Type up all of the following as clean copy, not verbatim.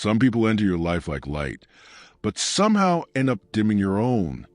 Some people enter your life like light, but somehow end up dimming your own.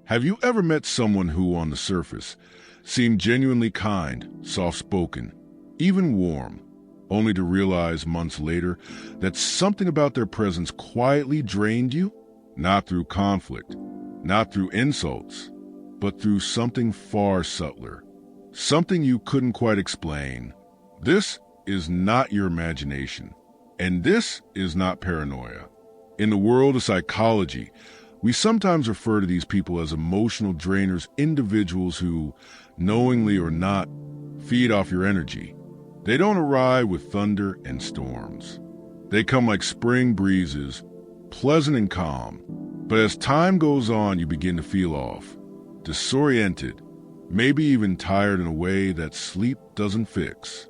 Have you ever met someone who, on the surface, seemed genuinely kind, soft-spoken, even warm, only to realize months later that something about their presence quietly drained you? Not through conflict, not through insults, but through something far subtler, something you couldn't quite explain. This is not your imagination, and this is not paranoia. In the world of psychology, we sometimes refer to these people as emotional drainers, individuals who, knowingly or not, feed off your energy. They don't arrive with thunder and storms. They come like spring breezes, pleasant and calm. But as time goes on, you begin to feel off, disoriented, maybe even tired in a way that sleep doesn't fix.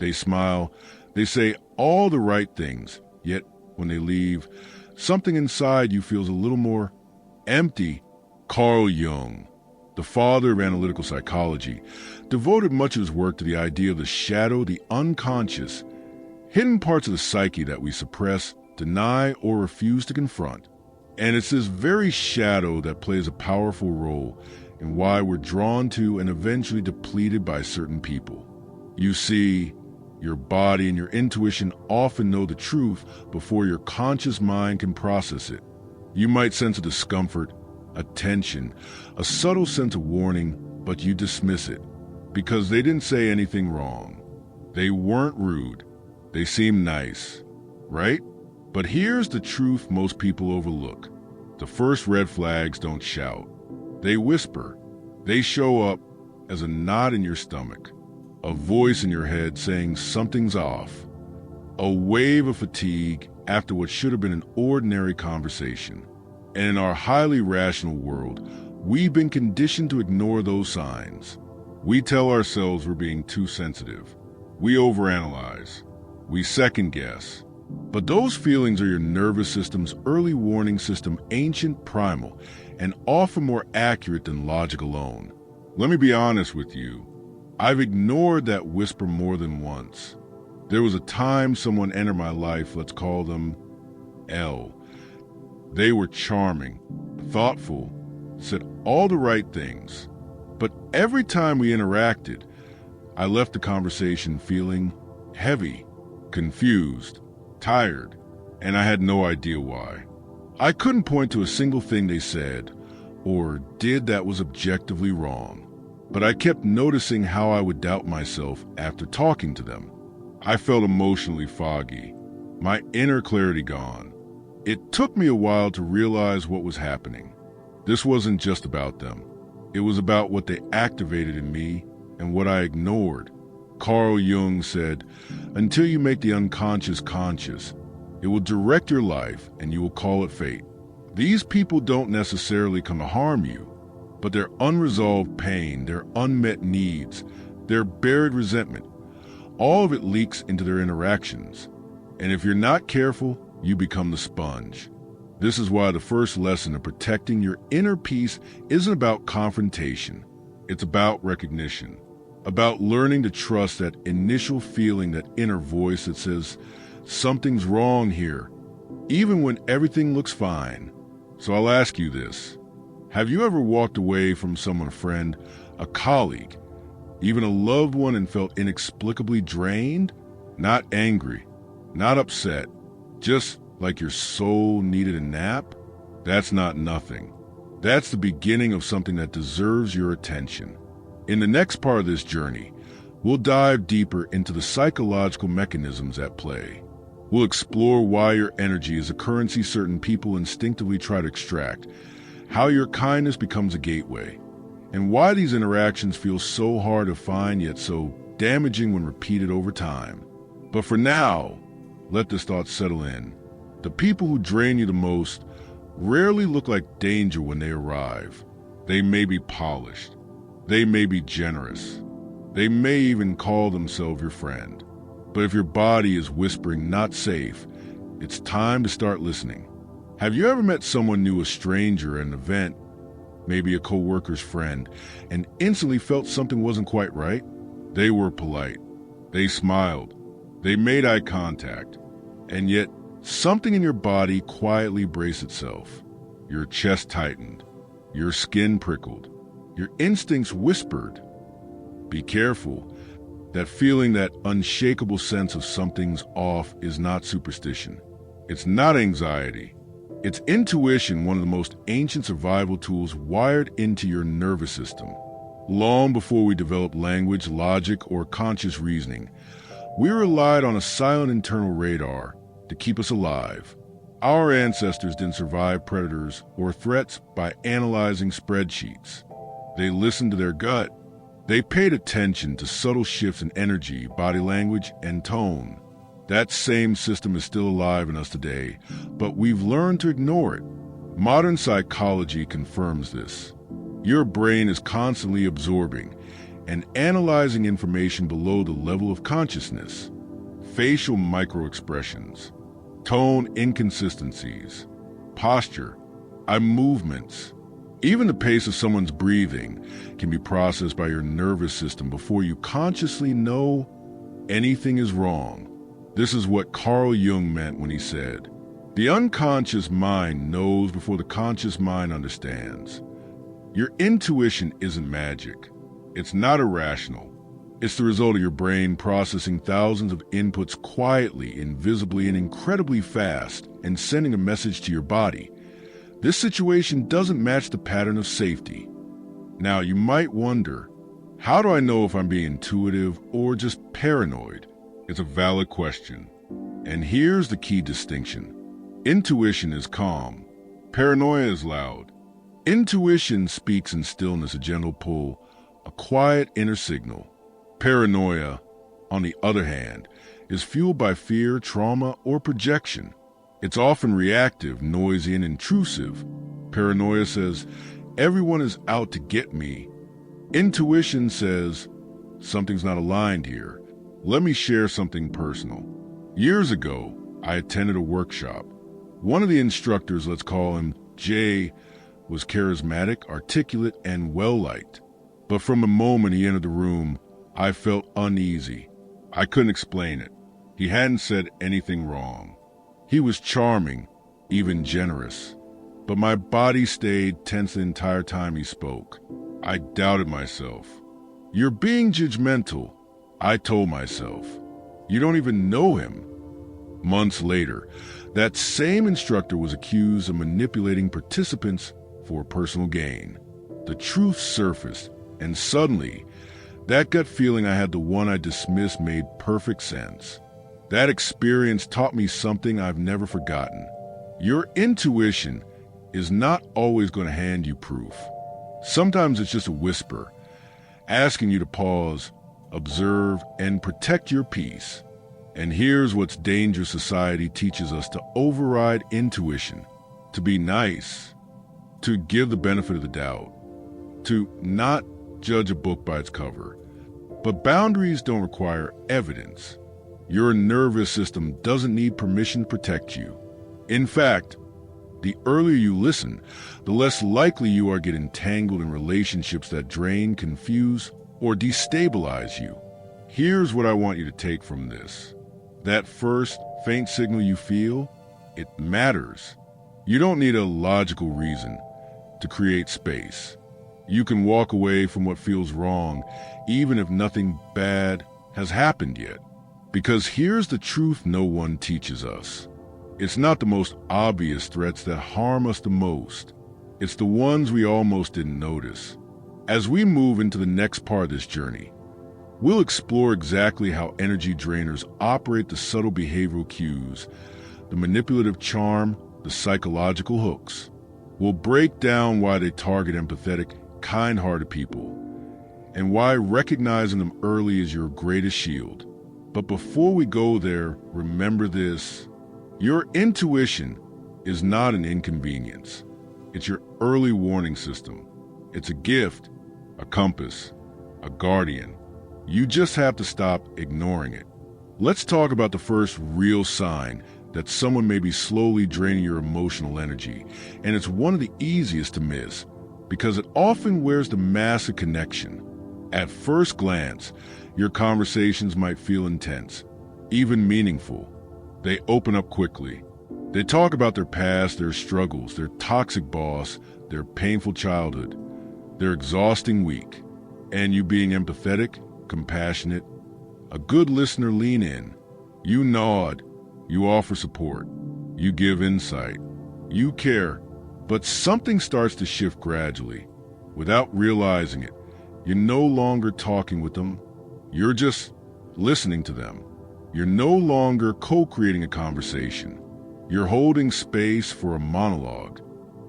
They smile, they say all the right things, yet when they leave, something inside you feels a little more empty. Carl Jung, the father of analytical psychology, devoted much of his work to the idea of the shadow, the unconscious, hidden parts of the psyche that we suppress, deny, or refuse to confront. And it's this very shadow that plays a powerful role in why we're drawn to and eventually depleted by certain people. You see, your body and your intuition often know the truth before your conscious mind can process it. You might sense a discomfort, a tension, a subtle sense of warning, but you dismiss it because they didn't say anything wrong. They weren't rude. They seemed nice, right? But here's the truth most people overlook. The first red flags don't shout. They whisper. They show up as a knot in your stomach, a voice in your head saying something's off, a wave of fatigue after what should have been an ordinary conversation. And in our highly rational world, we've been conditioned to ignore those signs. We tell ourselves we're being too sensitive. We overanalyze. We second-guess. But those feelings are your nervous system's early warning system, ancient, primal, and often more accurate than logic alone. Let me be honest with you. I've ignored that whisper more than once. There was a time someone entered my life, let's call them L. They were charming, thoughtful, said all the right things. But every time we interacted, I left the conversation feeling heavy, confused, tired, and I had no idea why. I couldn't point to a single thing they said or did that was objectively wrong, but I kept noticing how I would doubt myself after talking to them. I felt emotionally foggy, my inner clarity gone. It took me a while to realize what was happening. This wasn't just about them. It was about what they activated in me and what I ignored. Carl Jung said, until you make the unconscious conscious, it will direct your life and you will call it fate. These people don't necessarily come to harm you, but their unresolved pain, their unmet needs, their buried resentment, all of it leaks into their interactions. And if you're not careful, you become the sponge. This is why the first lesson of protecting your inner peace isn't about confrontation. It's about recognition. About learning to trust that initial feeling, that inner voice that says, something's wrong here, even when everything looks fine. So I'll ask you this. Have you ever walked away from someone, a friend, a colleague, even a loved one, and felt inexplicably drained? Not angry, not upset, just like your soul needed a nap? That's not nothing. That's the beginning of something that deserves your attention. In the next part of this journey, we'll dive deeper into the psychological mechanisms at play. We'll explore why your energy is a currency certain people instinctively try to extract, how your kindness becomes a gateway, and why these interactions feel so hard to find yet so damaging when repeated over time. But for now, let this thought settle in. The people who drain you the most rarely look like danger when they arrive. They may be polished. They may be generous. They may even call themselves your friend. But if your body is whispering not safe, it's time to start listening. Have you ever met someone new, a stranger at an event, maybe a coworker's friend, and instantly felt something wasn't quite right? They were polite. They smiled. They made eye contact. And yet Something in your body quietly braced itself. Your chest tightened, your skin prickled, your instincts whispered, "Be careful." That feeling, that unshakable sense of something's off, is not superstition. It's not anxiety. It's intuition, one of the most ancient survival tools wired into your nervous system. Long before we developed language, logic, or conscious reasoning, we relied on a silent internal radar to keep us alive. Our ancestors didn't survive predators or threats by analyzing spreadsheets. They listened to their gut. They paid attention to subtle shifts in energy, body language, and tone. That same system is still alive in us today, but we've learned to ignore it. Modern psychology confirms this. Your brain is constantly absorbing and analyzing information below the level of consciousness. Facial microexpressions, tone inconsistencies, posture, eye movements. Even the pace of someone's breathing can be processed by your nervous system before you consciously know anything is wrong. This is what Carl Jung meant when he said, "The unconscious mind knows before the conscious mind understands." Your intuition isn't magic. It's not irrational. It's the result of your brain processing thousands of inputs quietly, invisibly, and incredibly fast, and sending a message to your body. This situation doesn't match the pattern of safety. Now, you might wonder, how do I know if I'm being intuitive or just paranoid? It's a valid question. And here's the key distinction. Intuition is calm. Paranoia is loud. Intuition speaks in stillness, a gentle pull, a quiet inner signal. Paranoia, on the other hand, is fueled by fear, trauma, or projection. It's often reactive, noisy, and intrusive. Paranoia says, "Everyone is out to get me." Intuition says, "Something's not aligned here. Let me share something personal." Years ago, I attended a workshop. One of the instructors, let's call him Jay, was charismatic, articulate, and well-liked. But from the moment he entered the room, I felt uneasy. I couldn't explain it. He hadn't said anything wrong. He was charming, even generous. But my body stayed tense the entire time he spoke. I doubted myself. "You're being judgmental," I told myself. "You don't even know him." Months later, that same instructor was accused of manipulating participants for personal gain. The truth surfaced, and suddenly, that gut feeling I had, the one I dismissed, made perfect sense. That experience taught me something I've never forgotten. Your intuition is not always going to hand you proof. Sometimes it's just a whisper, asking you to pause, observe, and protect your peace. And here's what's dangerous: society teaches us to override intuition, to be nice, to give the benefit of the doubt, to not judge a book by its cover. But boundaries don't require evidence. Your nervous system doesn't need permission to protect you. In fact, the earlier you listen, the less likely you are to get entangled in relationships that drain, confuse, or destabilize you. Here's what I want you to take from this. That first faint signal you feel, it matters. You don't need a logical reason to create space. You can walk away from what feels wrong, even if nothing bad has happened yet. Because here's the truth no one teaches us. It's not the most obvious threats that harm us the most. It's the ones we almost didn't notice. As we move into the next part of this journey, we'll explore exactly how energy drainers operate, the subtle behavioral cues, the manipulative charm, the psychological hooks. We'll break down why they target empathetic, kind-hearted people, and why recognizing them early is your greatest shield. But before we go there, remember this: your intuition is not an inconvenience. It's your early warning system. It's a gift, a compass, a guardian. You just have to stop ignoring it. Let's talk about the first real sign that someone may be slowly draining your emotional energy, and it's one of the easiest to miss, because it often wears the mask of connection. At first glance, your conversations might feel intense, even meaningful. They open up quickly. They talk about their past, their struggles, their toxic boss, their painful childhood, their exhausting week. And you being empathetic, compassionate, a good listener, lean in. You nod, you offer support, you give insight, you care. But something starts to shift gradually. Without realizing it, you're no longer talking with them. You're just listening to them. You're no longer co-creating a conversation. You're holding space for a monologue.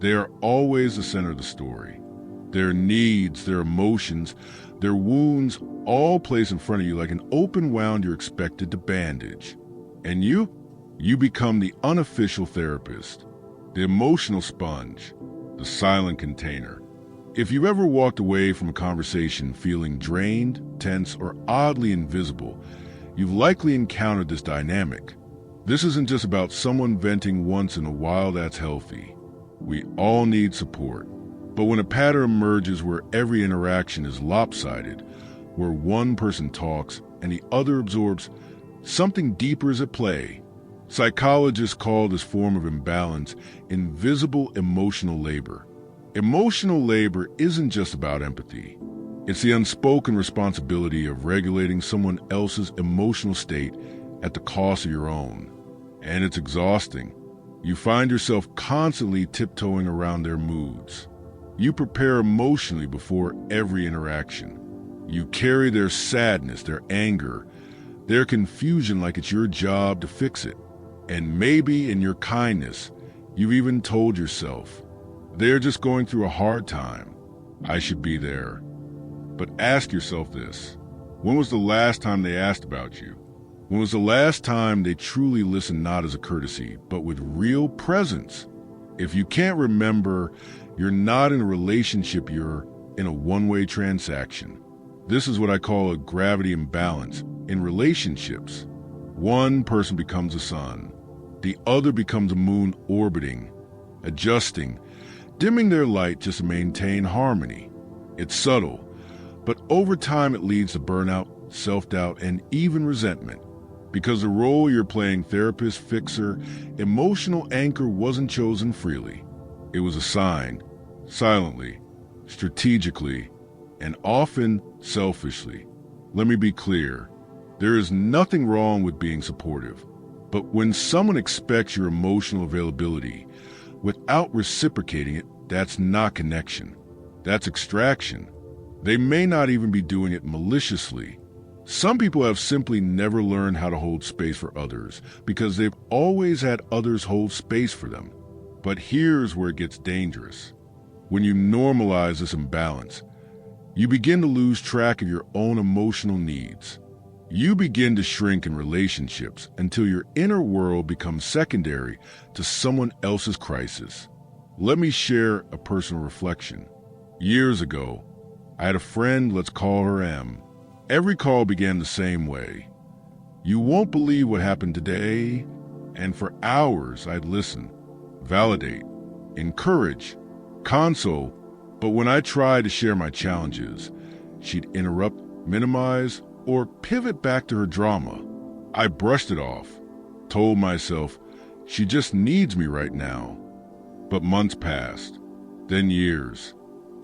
They are always the center of the story. Their needs, their emotions, their wounds, all placed in front of you like an open wound you're expected to bandage. And you become the unofficial therapist, the emotional sponge, the silent container. If you've ever walked away from a conversation feeling drained, tense, or oddly invisible, you've likely encountered this dynamic. This isn't just about someone venting once in a while. That's healthy. We all need support. But when a pattern emerges where every interaction is lopsided, where one person talks and the other absorbs, something deeper is at play. Psychologists call this form of imbalance invisible emotional labor. Emotional labor isn't just about empathy. It's the unspoken responsibility of regulating someone else's emotional state at the cost of your own. And it's exhausting. You find yourself constantly tiptoeing around their moods. You prepare emotionally before every interaction. You carry their sadness, their anger, their confusion like it's your job to fix it. And maybe in your kindness, you've even told yourself, they're just going through a hard time. I should be there. But ask yourself this. When was the last time they asked about you? When was the last time they truly listened, not as a courtesy, but with real presence? If you can't remember, you're not in a relationship, you're in a one-way transaction. This is what I call a gravity imbalance. In relationships, one person becomes a sun. The other becomes a moon orbiting, adjusting, dimming their light just to maintain harmony. It's subtle, but over time it leads to burnout, self-doubt, and even resentment. Because the role you're playing, therapist, fixer, emotional anchor, wasn't chosen freely. It was assigned, silently, strategically, and often selfishly. Let me be clear. There is nothing wrong with being supportive. But when someone expects your emotional availability without reciprocating it, that's not connection. That's extraction. They may not even be doing it maliciously. Some people have simply never learned how to hold space for others because they've always had others hold space for them. But here's where it gets dangerous. When you normalize this imbalance, you begin to lose track of your own emotional needs. You begin to shrink in relationships until your inner world becomes secondary to someone else's crisis. Let me share a personal reflection. Years ago, I had a friend, let's call her M. Every call began the same way. You won't believe what happened today. And for hours, I'd listen, validate, encourage, console. But when I tried to share my challenges, she'd interrupt, minimize, or pivot back to her drama. I brushed it off, told myself, she just needs me right now. But months passed, then years.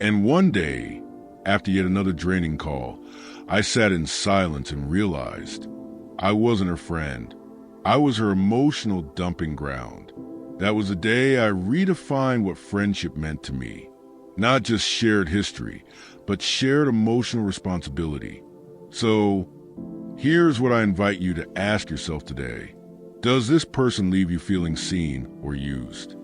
And one day, after yet another draining call, I sat in silence and realized I wasn't her friend. I was her emotional dumping ground. That was the day I redefined what friendship meant to me. Not just shared history, but shared emotional responsibility. So, here's what I invite you to ask yourself today. Does this person leave you feeling seen or used?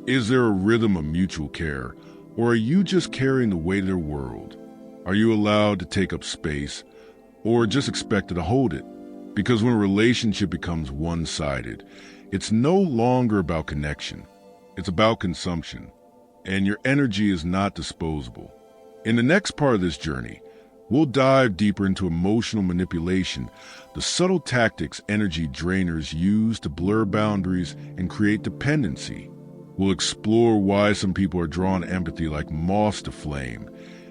Is there a rhythm of mutual care, or are you just carrying the weight of their world? Are you allowed to take up space, or just expected to hold it? Because when a relationship becomes one-sided, it's no longer about connection. It's about consumption, and your energy is not disposable. In the next part of this journey, we'll dive deeper into emotional manipulation, the subtle tactics energy drainers use to blur boundaries and create dependency. We'll explore why some people are drawn to empathy like moths to flame,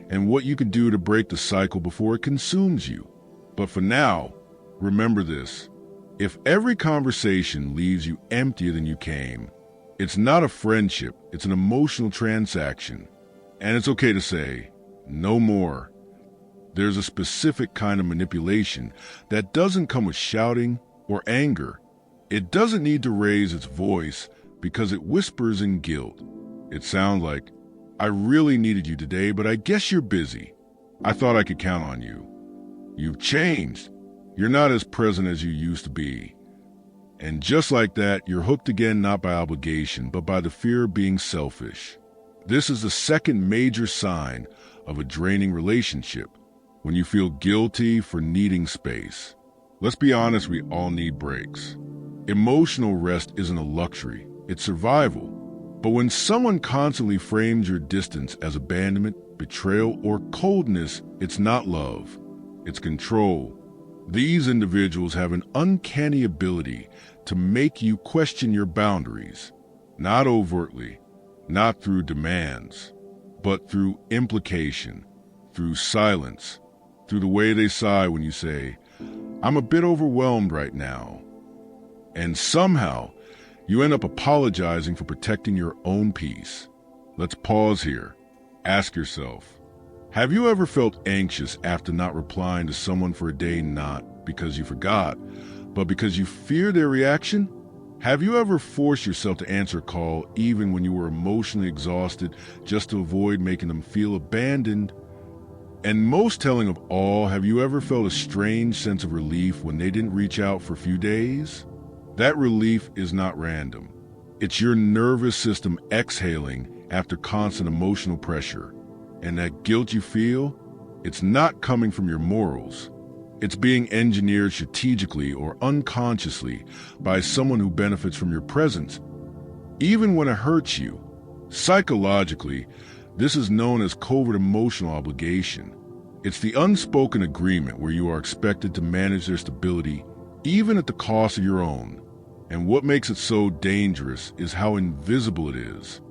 and what you can do to break the cycle before it consumes you. But for now, remember this. If every conversation leaves you emptier than you came, it's not a friendship, it's an emotional transaction. And it's okay to say, no more. There's a specific kind of manipulation that doesn't come with shouting or anger. It doesn't need to raise its voice because it whispers in guilt. It sounds like, I really needed you today, but I guess you're busy. I thought I could count on you. You've changed. You're not as present as you used to be. And just like that, you're hooked again not by obligation, but by the fear of being selfish. This is the second major sign of a draining relationship, when you feel guilty for needing space. Let's be honest, we all need breaks. Emotional rest isn't a luxury, it's survival. But when someone constantly frames your distance as abandonment, betrayal, or coldness, it's not love, it's control. These individuals have an uncanny ability to make you question your boundaries, not overtly, not through demands, but through implication, through silence, through the way they sigh when you say, I'm a bit overwhelmed right now. And somehow, you end up apologizing for protecting your own peace. Let's pause here. Ask yourself, have you ever felt anxious after not replying to someone for a day, not because you forgot, but because you fear their reaction? Have you ever forced yourself to answer a call even when you were emotionally exhausted just to avoid making them feel abandoned? And most telling of all, have you ever felt a strange sense of relief when they didn't reach out for a few days? That relief is not random. It's your nervous system exhaling after constant emotional pressure. And that guilt you feel, it's not coming from your morals. It's being engineered strategically or unconsciously by someone who benefits from your presence, even when it hurts you. Psychologically, this is known as covert emotional obligation. It's the unspoken agreement where you are expected to manage their stability, even at the cost of your own. And what makes it so dangerous is how invisible it is.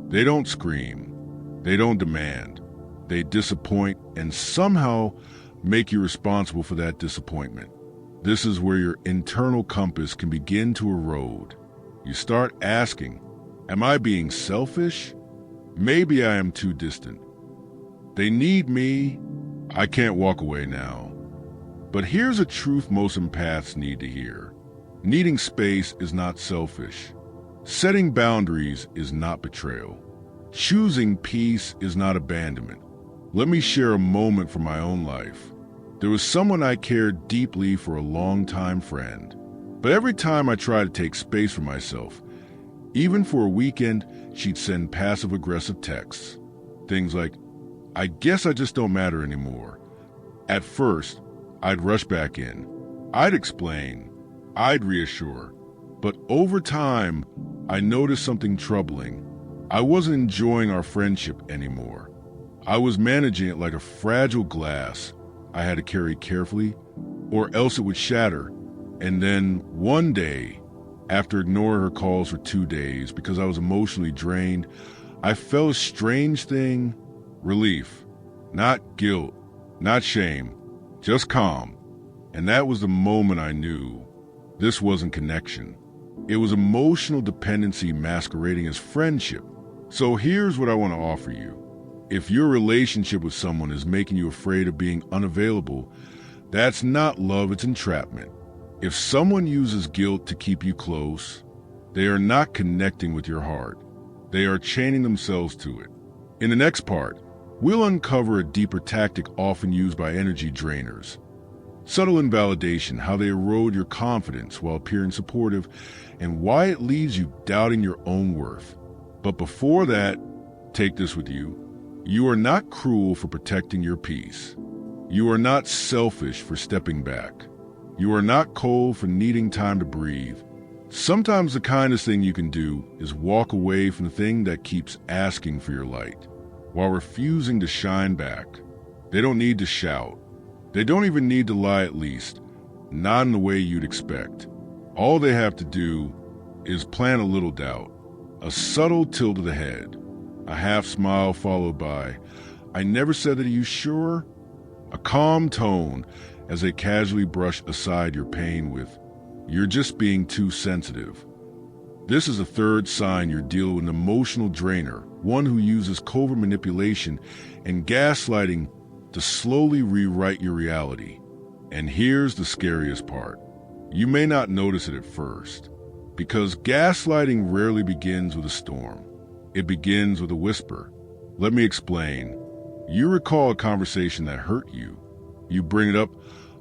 They don't scream. They don't demand. They disappoint and somehow make you responsible for that disappointment. This is where your internal compass can begin to erode. You start asking, am I being selfish? Maybe I am too distant. They need me. I can't walk away now. But here's a truth most empaths need to hear. Needing space is not selfish. Setting boundaries is not betrayal. Choosing peace is not abandonment. Let me share a moment from my own life. There was someone I cared deeply for a long-time friend. But every time I tried to take space for myself, even for a weekend, she'd send passive-aggressive texts. Things like, I guess I just don't matter anymore. At first, I'd rush back in. I'd explain. I'd reassure. But over time, I noticed something troubling. I wasn't enjoying our friendship anymore. I was managing it like a fragile glass I had to carry carefully, or else it would shatter. And then one day, after ignoring her calls for 2 days because I was emotionally drained, I felt a strange thing, relief. Not guilt, not shame, just calm. And that was the moment I knew this wasn't connection. It was emotional dependency masquerading as friendship. So here's what I want to offer you. If your relationship with someone is making you afraid of being unavailable, that's not love, it's entrapment. If someone uses guilt to keep you close, they are not connecting with your heart. They are chaining themselves to it. In the next part, we'll uncover a deeper tactic often used by energy drainers. Subtle invalidation, how they erode your confidence while appearing supportive, and why it leaves you doubting your own worth. But before that, take this with you. You are not cruel for protecting your peace. You are not selfish for stepping back. You are not cold for needing time to breathe. Sometimes the kindest thing you can do is walk away from the thing that keeps asking for your light, while refusing to shine back. They don't need to shout. They don't even need to lie, at least, not in the way you'd expect. All they have to do is plant a little doubt, a subtle tilt of the head, a half smile followed by, I never said that, are you sure? A calm tone as they casually brush aside your pain with, You're just being too sensitive. This is a third sign you're dealing with an emotional drainer, one who uses covert manipulation and gaslighting to slowly rewrite your reality. And here's the scariest part. You may not notice it at first, because gaslighting rarely begins with a storm. It begins with a whisper. Let me explain. You recall a conversation that hurt you. You bring it up,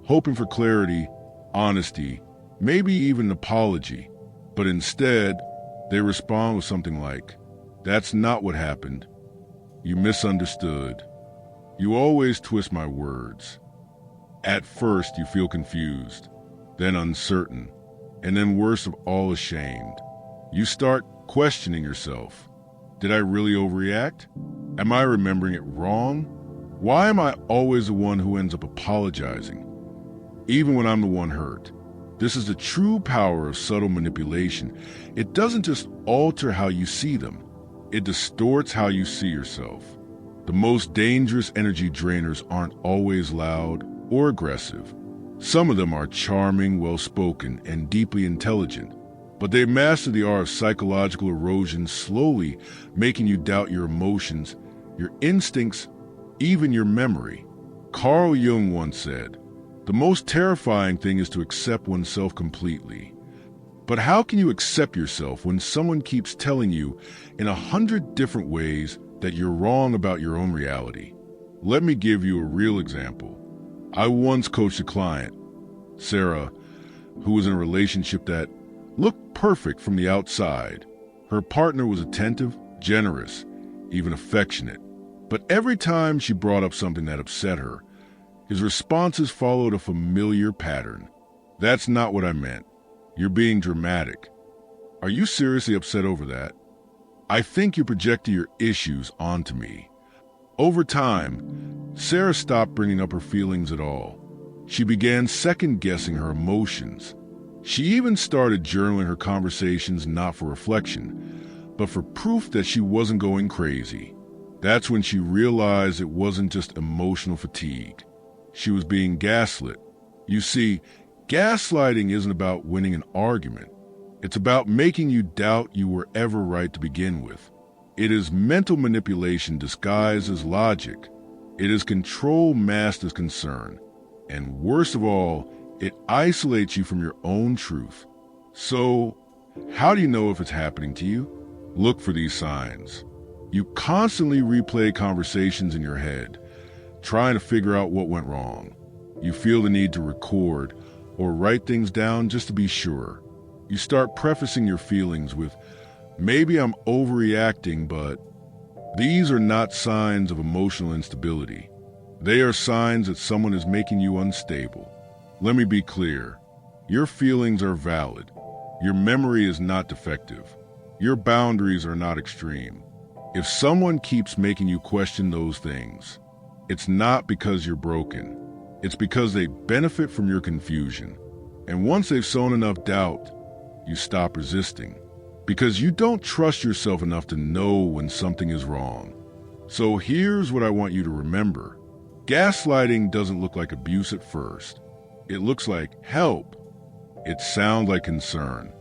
hoping for clarity, honesty, maybe even an apology. But instead, they respond with something like, "That's not what happened. You misunderstood. You always twist my words." At first, you feel confused, then uncertain, and then worst of all, ashamed. You start questioning yourself. Did I really overreact? Am I remembering it wrong? Why am I always the one who ends up apologizing, even when I'm the one hurt? This is the true power of subtle manipulation. It doesn't just alter how you see them, it distorts how you see yourself. The most dangerous energy drainers aren't always loud or aggressive. Some of them are charming, well-spoken, and deeply intelligent, but they master the art of psychological erosion, slowly making you doubt your emotions, your instincts, even your memory. Carl Jung once said, "The most terrifying thing is to accept oneself completely." But how can you accept yourself when someone keeps telling you in 100 different ways that you're wrong about your own reality? Let me give you a real example. I once coached a client, Sarah, who was in a relationship that looked perfect from the outside. Her partner was attentive, generous, even affectionate. But every time she brought up something that upset her, his responses followed a familiar pattern. "That's not what I meant. You're being dramatic. Are you seriously upset over that? I think you projected your issues onto me." Over time, Sarah stopped bringing up her feelings at all. She began second-guessing her emotions. She even started journaling her conversations, not for reflection, but for proof that she wasn't going crazy. That's when she realized it wasn't just emotional fatigue. She was being gaslit. You see, gaslighting isn't about winning an argument. It's about making you doubt you were ever right to begin with. It is mental manipulation disguised as logic. It is control masked as concern. And worst of all, it isolates you from your own truth. So, how do you know if it's happening to you? Look for these signs. You constantly replay conversations in your head, trying to figure out what went wrong. You feel the need to record or write things down just to be sure. You start prefacing your feelings with, "Maybe I'm overreacting, but..." These are not signs of emotional instability. They are signs that someone is making you unstable. Let me be clear. Your feelings are valid. Your memory is not defective. Your boundaries are not extreme. If someone keeps making you question those things, it's not because you're broken. It's because they benefit from your confusion. And once they've sown enough doubt, you stop resisting. Because you don't trust yourself enough to know when something is wrong. So here's what I want you to remember. Gaslighting doesn't look like abuse at first. It looks like help. It sounds like concern.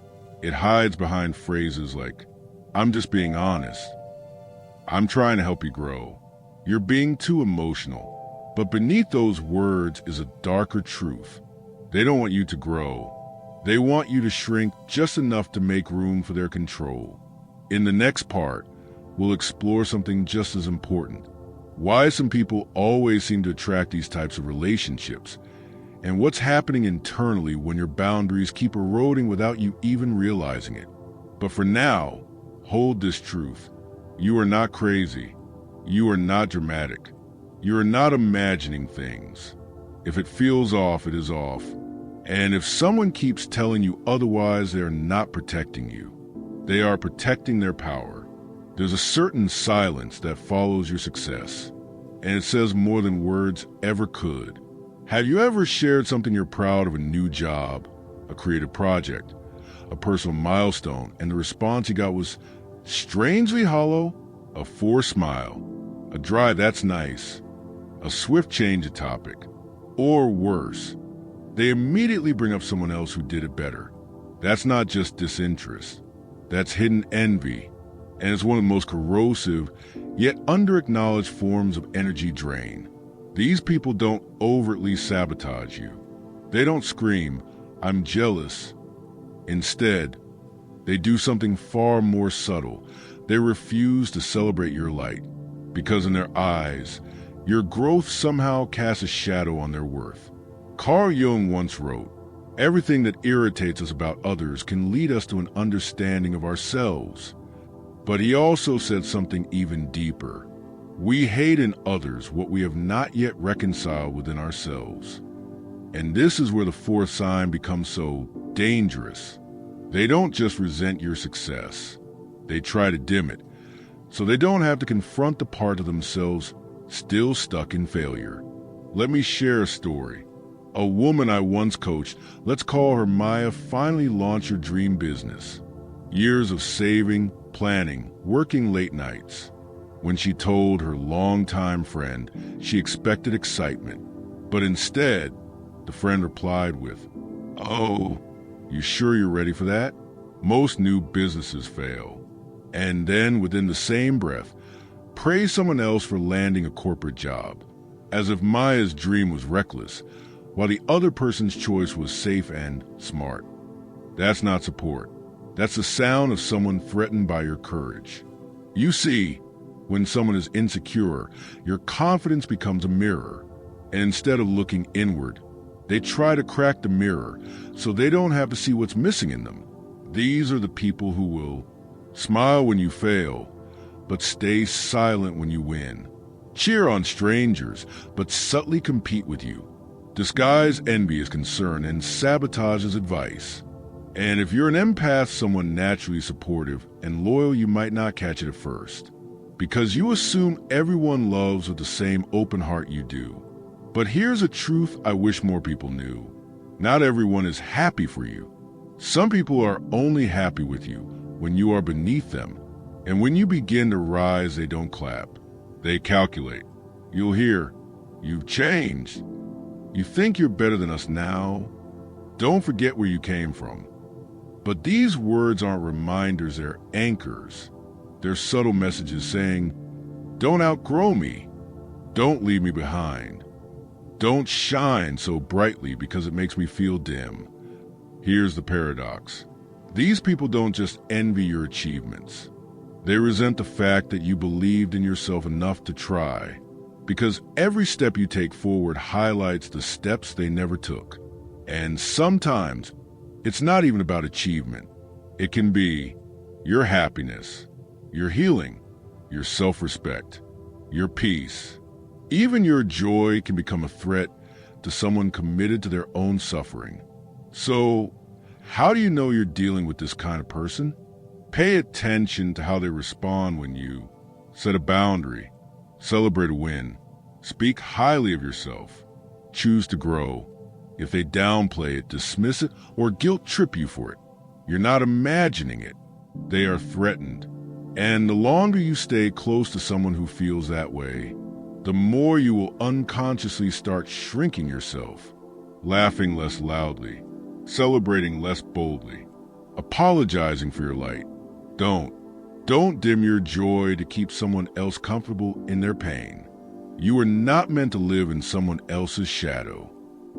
It hides behind phrases like, "I'm just being honest. I'm trying to help you grow. You're being too emotional." But beneath those words is a darker truth. They don't want you to grow. They want you to shrink just enough to make room for their control. In the next part, we'll explore something just as important. Why some people always seem to attract these types of relationships, and what's happening internally when your boundaries keep eroding without you even realizing it. But for now, hold this truth. You are not crazy. You are not dramatic. You are not imagining things. If it feels off, it is off. And if someone keeps telling you otherwise, they are not protecting you. They are protecting their power. There's a certain silence that follows your success, and it says more than words ever could. Have you ever shared something you're proud of, a new job, a creative project, a personal milestone, and the response you got was strangely hollow, a forced smile, a dry "that's nice," a swift change of topic, or worse, they immediately bring up someone else who did it better? That's not just disinterest. That's hidden envy, and it's one of the most corrosive, yet under-acknowledged forms of energy drain. These people don't overtly sabotage you. They don't scream, "I'm jealous." Instead, they do something far more subtle. They refuse to celebrate your light, because in their eyes, your growth somehow casts a shadow on their worth. Carl Jung once wrote, "Everything that irritates us about others can lead us to an understanding of ourselves." But he also said something even deeper. We hate in others what we have not yet reconciled within ourselves. And this is where the fourth sign becomes so dangerous. They don't just resent your success. They try to dim it, so they don't have to confront the part of themselves still stuck in failure. Let me share a story. A woman I once coached, let's call her Maya, finally launched her dream business. Years of saving, planning, working late nights. When she told her longtime friend, she expected excitement. But instead, the friend replied with, "Oh, you sure you're ready for that?" Most new businesses fail. And then, within the same breath, praise someone else for landing a corporate job, as if Maya's dream was reckless, while the other person's choice was safe and smart. That's not support. That's the sound of someone threatened by your courage. You see, when someone is insecure, your confidence becomes a mirror, and instead of looking inward, they try to crack the mirror so they don't have to see what's missing in them. These are the people who will smile when you fail, but stay silent when you win. Cheer on strangers, but subtly compete with you. Disguise envy as concern and sabotage as advice. And if you're an empath, someone naturally supportive and loyal, you might not catch it at first, because you assume everyone loves with the same open heart you do. But here's a truth I wish more people knew. Not everyone is happy for you. Some people are only happy with you when you are beneath them. And when you begin to rise, they don't clap. They calculate. You'll hear, "You've changed. You think you're better than us now? Don't forget where you came from." But these words aren't reminders, they're anchors. They're subtle messages saying, "Don't outgrow me. Don't leave me behind. Don't shine so brightly because it makes me feel dim." Here's the paradox. These people don't just envy your achievements. They resent the fact that you believed in yourself enough to try, because every step you take forward highlights the steps they never took. And sometimes, it's not even about achievement. It can be your happiness, your healing, your self-respect, your peace. Even your joy can become a threat to someone committed to their own suffering. So, how do you know you're dealing with this kind of person? Pay attention to how they respond when you set a boundary, celebrate a win, speak highly of yourself, choose to grow. If they downplay it, dismiss it, or guilt trip you for it, you're not imagining it. They are threatened. And the longer you stay close to someone who feels that way, the more you will unconsciously start shrinking yourself, laughing less loudly, celebrating less boldly, apologizing for your light. Don't dim your joy to keep someone else comfortable in their pain. You are not meant to live in someone else's shadow,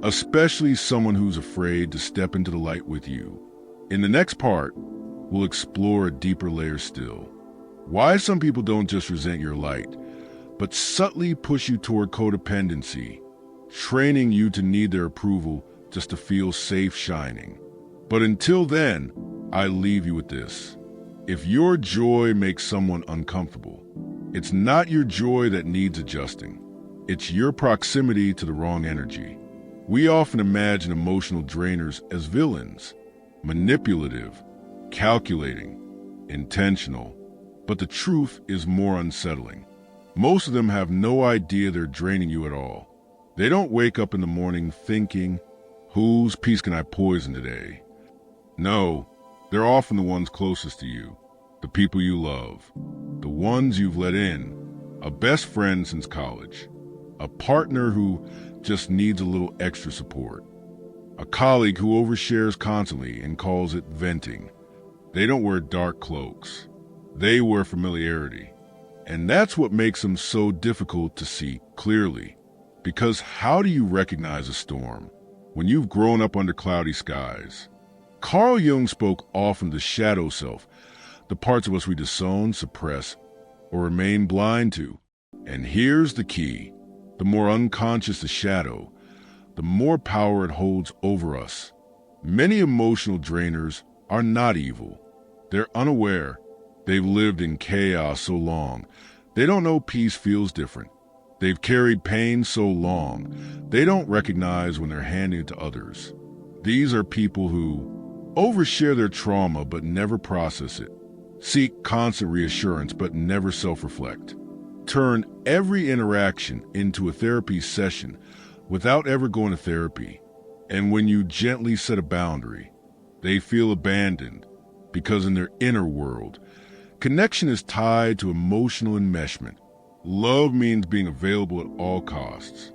especially someone who's afraid to step into the light with you. In the next part, we'll explore a deeper layer still. Why some people don't just resent your light, but subtly push you toward codependency, training you to need their approval just to feel safe shining. But until then, I leave you with this. If your joy makes someone uncomfortable, it's not your joy that needs adjusting. It's your proximity to the wrong energy. We often imagine emotional drainers as villains, manipulative, calculating, intentional, but the truth is more unsettling. Most of them have no idea they're draining you at all. They don't wake up in the morning thinking, "Whose peace can I poison today?" No, they're often the ones closest to you, the people you love, the ones you've let in, a best friend since college, a partner who just needs a little extra support, a colleague who overshares constantly and calls it venting. They don't wear dark cloaks. They wear familiarity. And that's what makes them so difficult to see clearly. Because how do you recognize a storm when you've grown up under cloudy skies? Carl Jung spoke often of the shadow self, the parts of us we disown, suppress, or remain blind to. And here's the key. The more unconscious the shadow, the more power it holds over us. Many emotional drainers are not evil. They're unaware. They've lived in chaos so long. They don't know peace feels different. They've carried pain so long. They don't recognize when they're handing it to others. These are people who overshare their trauma but never process it, seek constant reassurance but never self-reflect, turn every interaction into a therapy session without ever going to therapy. And when you gently set a boundary, they feel abandoned because in their inner world, connection is tied to emotional enmeshment. Love means being available at all costs.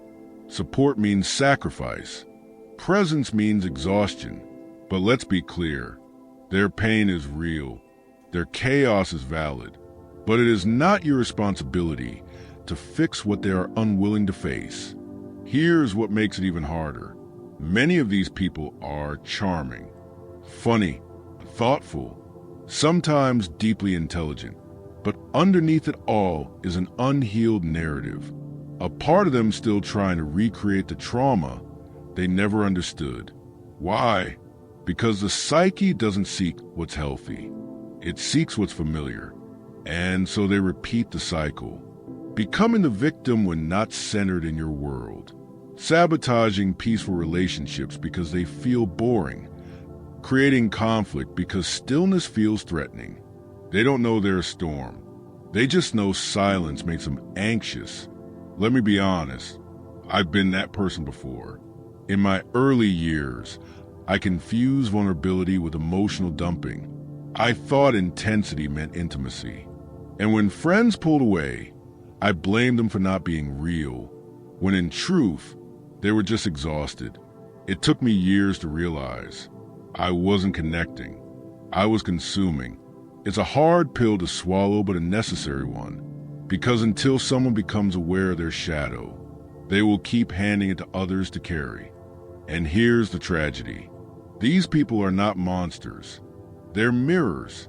Support means sacrifice. Presence means exhaustion. But let's be clear, their pain is real. Their chaos is valid. But it is not your responsibility to fix what they are unwilling to face. Here's what makes it even harder. Many of these people are charming, funny, thoughtful, sometimes deeply intelligent. But underneath it all is an unhealed narrative. A part of them still trying to recreate the trauma they never understood. Why? Because the psyche doesn't seek what's healthy. It seeks what's familiar. And so they repeat the cycle, becoming the victim when not centered in your world, sabotaging peaceful relationships because they feel boring, creating conflict because stillness feels threatening. They don't know they're a storm. They just know silence makes them anxious. Let me be honest, I've been that person before. In my early years, I confused vulnerability with emotional dumping. I thought intensity meant intimacy. And when friends pulled away, I blamed them for not being real, when in truth, they were just exhausted. It took me years to realize I wasn't connecting. I was consuming. It's a hard pill to swallow, but a necessary one, because until someone becomes aware of their shadow, they will keep handing it to others to carry. And here's the tragedy. These people are not monsters. They're mirrors,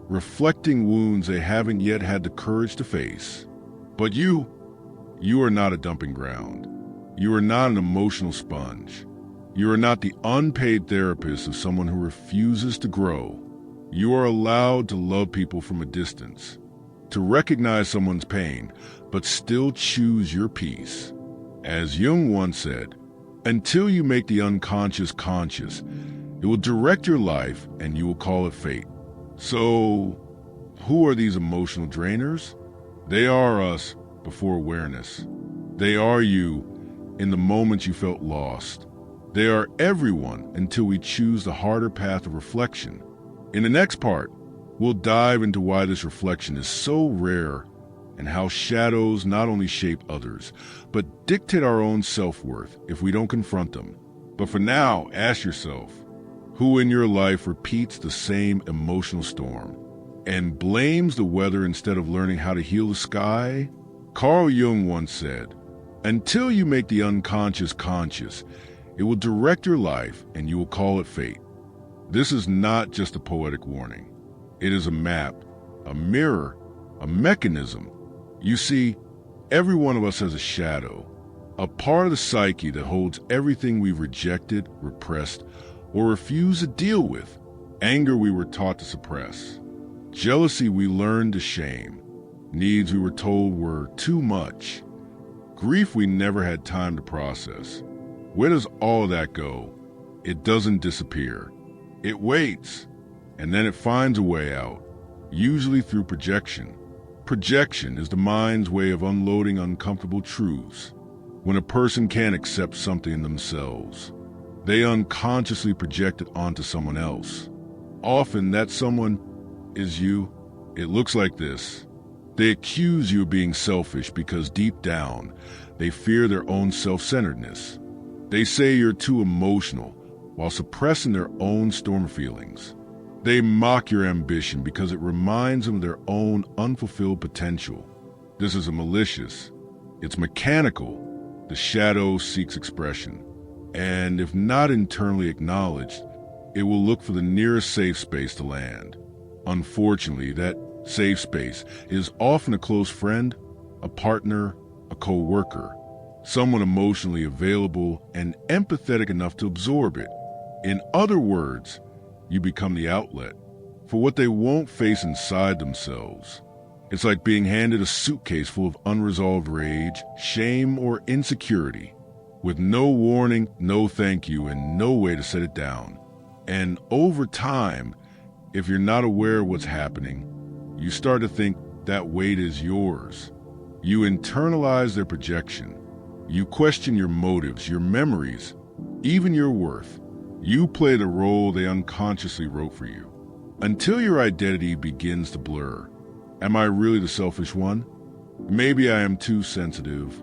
reflecting wounds they haven't yet had the courage to face. But you are not a dumping ground. You are not an emotional sponge. You are not the unpaid therapist of someone who refuses to grow. You are allowed to love people from a distance, to recognize someone's pain, but still choose your peace. As Jung once said, until you make the unconscious conscious, it will direct your life and you will call it fate. So, who are these emotional drainers? They are us before awareness. They are you in the moments you felt lost. They are everyone until we choose the harder path of reflection. In the next part, we'll dive into why this reflection is so rare and how shadows not only shape others, but dictate our own self-worth if we don't confront them. But for now, ask yourself, who in your life repeats the same emotional storm and blames the weather instead of learning how to heal the sky? Carl Jung once said, until you make the unconscious conscious, it will direct your life and you will call it fate. This is not just a poetic warning. It is a map, a mirror, a mechanism. You see, every one of us has a shadow, a part of the psyche that holds everything we've rejected, repressed, or refused to deal with. Anger we were taught to suppress. Jealousy we learned to shame. Needs we were told were too much. Grief we never had time to process. Where does all of that go? It doesn't disappear. It waits, and then it finds a way out, usually through projection. Projection is the mind's way of unloading uncomfortable truths. When a person can't accept something in themselves, they unconsciously project it onto someone else. Often that someone is you. It looks like this. They accuse you of being selfish because deep down, they fear their own self-centeredness. They say you're too emotional, while suppressing their own storm of feelings. They mock your ambition because it reminds them of their own unfulfilled potential. This isn't malicious. It's mechanical. The shadow seeks expression. And if not internally acknowledged, it will look for the nearest safe space to land. Unfortunately, that safe space is often a close friend, a partner, a co-worker, someone emotionally available and empathetic enough to absorb it. In other words, you become the outlet for what they won't face inside themselves. It's like being handed a suitcase full of unresolved rage, shame, or insecurity, with no warning, no thank you, and no way to set it down. And over time, if you're not aware of what's happening, you start to think that weight is yours. You internalize their projection. You question your motives, your memories, even your worth. You play the role they unconsciously wrote for you, until your identity begins to blur. Am I really the selfish one? Maybe I am too sensitive.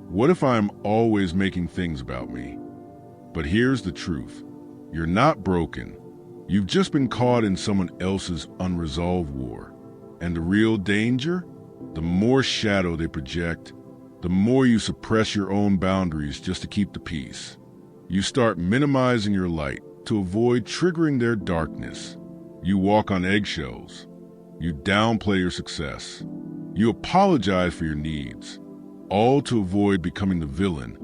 What if I'm always making things about me? But here's the truth. You're not broken. You've just been caught in someone else's unresolved war. And the real danger? The more shadow they project, the more you suppress your own boundaries just to keep the peace. You start minimizing your light to avoid triggering their darkness. You walk on eggshells. You downplay your success. You apologize for your needs, all to avoid becoming the villain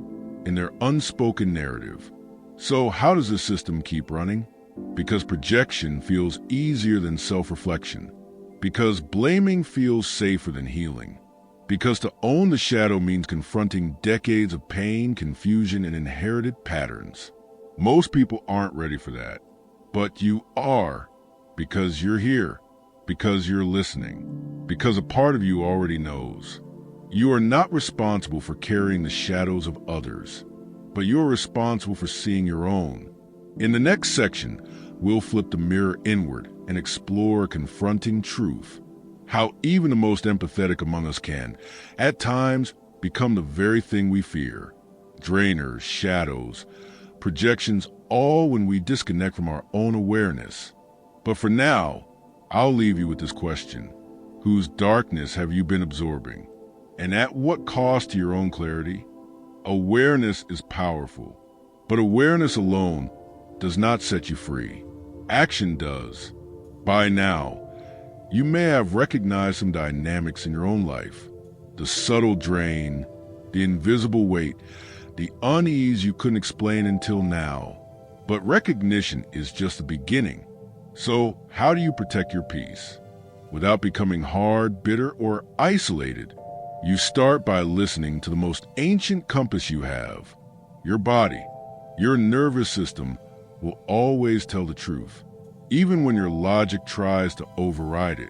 in their unspoken narrative. So how does this system keep running? Because projection feels easier than self-reflection. Because blaming feels safer than healing. Because to own the shadow means confronting decades of pain, confusion, and inherited patterns. Most people aren't ready for that. But you are, because you're here, because you're listening, because a part of you already knows. You are not responsible for carrying the shadows of others, but you're responsible for seeing your own. In the next section, we'll flip the mirror inward and explore a confronting truth. How even the most empathetic among us can, at times, become the very thing we fear. Drainers, shadows, projections, all when we disconnect from our own awareness. But for now, I'll leave you with this question. Whose darkness have you been absorbing? And at what cost to your own clarity? Awareness is powerful, but awareness alone does not set you free. Action does. By now, you may have recognized some dynamics in your own life. The subtle drain, the invisible weight, the unease you couldn't explain until now. But recognition is just the beginning. So how do you protect your peace? Without becoming hard, bitter, or isolated, you start by listening to the most ancient compass you have. Your body, your nervous system will always tell the truth, even when your logic tries to override it.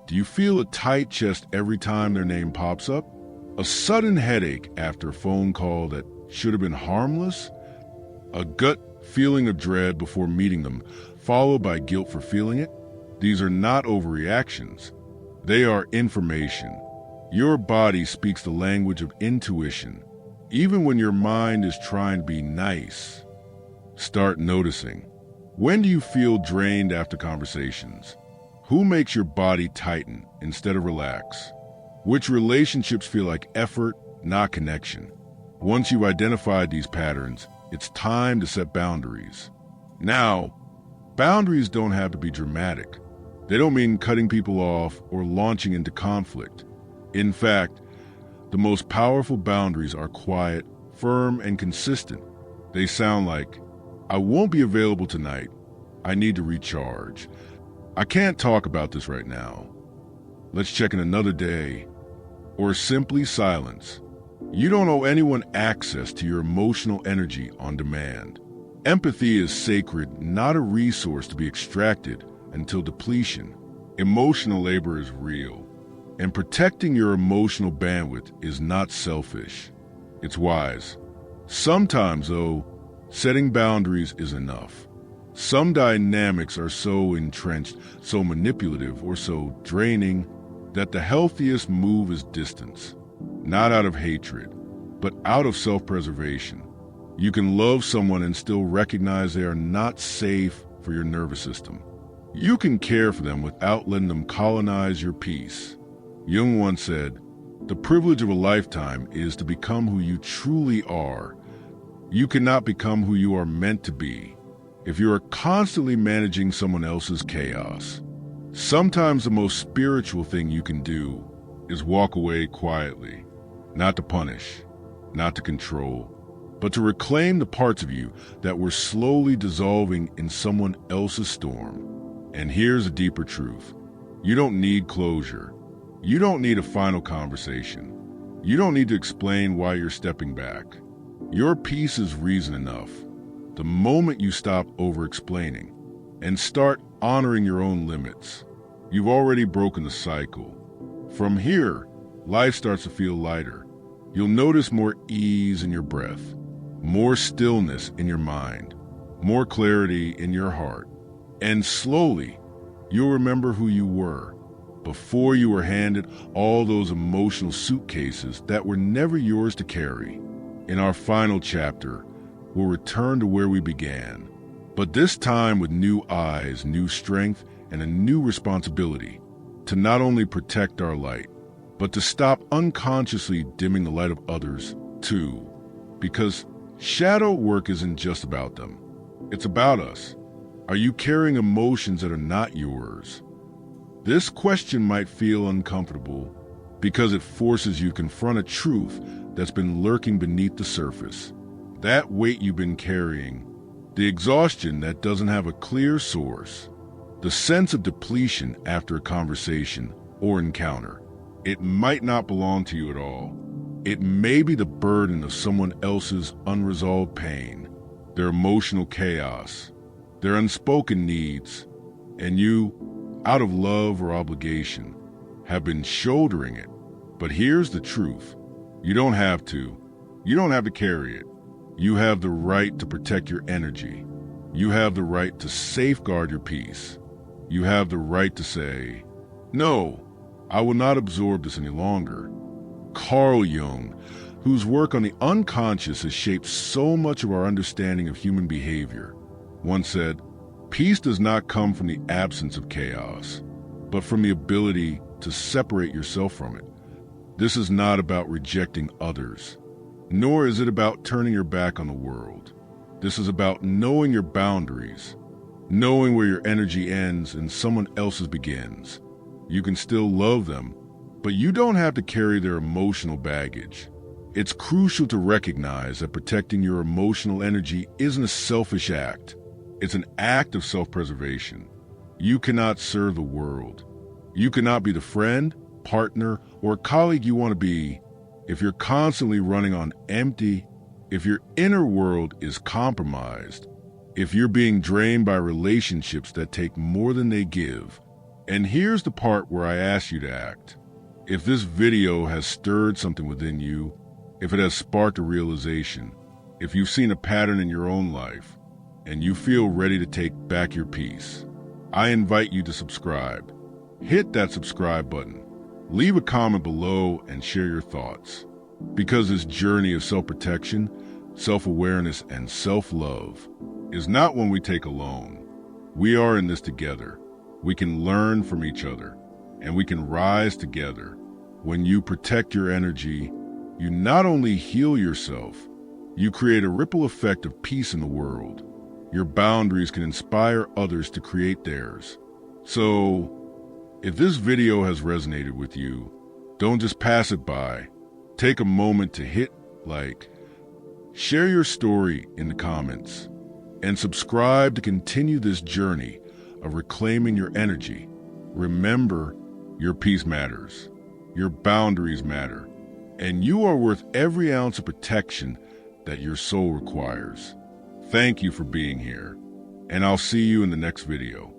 Do you feel a tight chest every time their name pops up? A sudden headache after a phone call that should have been harmless? A gut feeling of dread before meeting them, followed by guilt for feeling it? These are not overreactions. They are information. Your body speaks the language of intuition, even when your mind is trying to be nice. Start noticing. When do you feel drained after conversations? Who makes your body tighten instead of relax? Which relationships feel like effort, not connection? Once you've identified these patterns, it's time to set boundaries. Now, boundaries don't have to be dramatic. They don't mean cutting people off or launching into conflict. In fact, the most powerful boundaries are quiet, firm, and consistent. They sound like, I won't be available tonight. I need to recharge. I can't talk about this right now. Let's check in another day. Or simply silence. You don't owe anyone access to your emotional energy on demand. Empathy is sacred, not a resource to be extracted until depletion. Emotional labor is real, and protecting your emotional bandwidth is not selfish. It's wise. Sometimes, though, setting boundaries is enough. Some dynamics are so entrenched, so manipulative, or so draining that the healthiest move is distance. Not out of hatred, but out of self-preservation. You can love someone and still recognize they are not safe for your nervous system. You can care for them without letting them colonize your peace. Jung once said, "The privilege of a lifetime is to become who you truly are. You cannot become who you are meant to be if you are constantly managing someone else's chaos." Sometimes the most spiritual thing you can do is walk away quietly, not to punish, not to control, but to reclaim the parts of you that were slowly dissolving in someone else's storm. And here's a deeper truth. You don't need closure. You don't need a final conversation. You don't need to explain why you're stepping back. Your peace is reason enough. The moment you stop over-explaining and start honoring your own limits, you've already broken the cycle. From here, life starts to feel lighter. You'll notice more ease in your breath, more stillness in your mind, more clarity in your heart. And slowly, you'll remember who you were before you were handed all those emotional suitcases that were never yours to carry. In our final chapter, we'll return to where we began, but this time with new eyes, new strength, and a new responsibility to not only protect our light, but to stop unconsciously dimming the light of others too. Because shadow work isn't just about them. It's about us. Are you carrying emotions that are not yours? This question might feel uncomfortable because it forces you to confront a truth that's been lurking beneath the surface. That weight you've been carrying, the exhaustion that doesn't have a clear source, the sense of depletion after a conversation or encounter. It might not belong to you at all. It may be the burden of someone else's unresolved pain, their emotional chaos, their unspoken needs, and you, out of love or obligation, have been shouldering it. But here's the truth. You don't have to. You don't have to carry it. You have the right to protect your energy. You have the right to safeguard your peace. You have the right to say, "No, I will not absorb this any longer." Carl Jung, whose work on the unconscious has shaped so much of our understanding of human behavior, once said, "Peace does not come from the absence of chaos, but from the ability to separate yourself from it." This is not about rejecting others, nor is it about turning your back on the world. This is about knowing your boundaries, knowing where your energy ends and someone else's begins. You can still love them, but you don't have to carry their emotional baggage. It's crucial to recognize that protecting your emotional energy isn't a selfish act. It's an act of self-preservation. You cannot serve the world. You cannot be the friend, partner, or colleague you want to be if you're constantly running on empty, if your inner world is compromised, if you're being drained by relationships that take more than they give. And here's the part where I ask you to act. If this video has stirred something within you, if it has sparked a realization, if you've seen a pattern in your own life, and you feel ready to take back your peace, I invite you to subscribe. Hit that subscribe button. Leave a comment below and share your thoughts. Because this journey of self-protection, self-awareness, and self-love is not one we take alone. We are in this together. We can learn from each other, and we can rise together. When you protect your energy, you not only heal yourself, you create a ripple effect of peace in the world. Your boundaries can inspire others to create theirs. So, if this video has resonated with you, don't just pass it by. Take a moment to hit like, share your story in the comments, and subscribe to continue this journey of reclaiming your energy. Remember, your peace matters, your boundaries matter, and you are worth every ounce of protection that your soul requires. Thank you for being here, and I'll see you in the next video.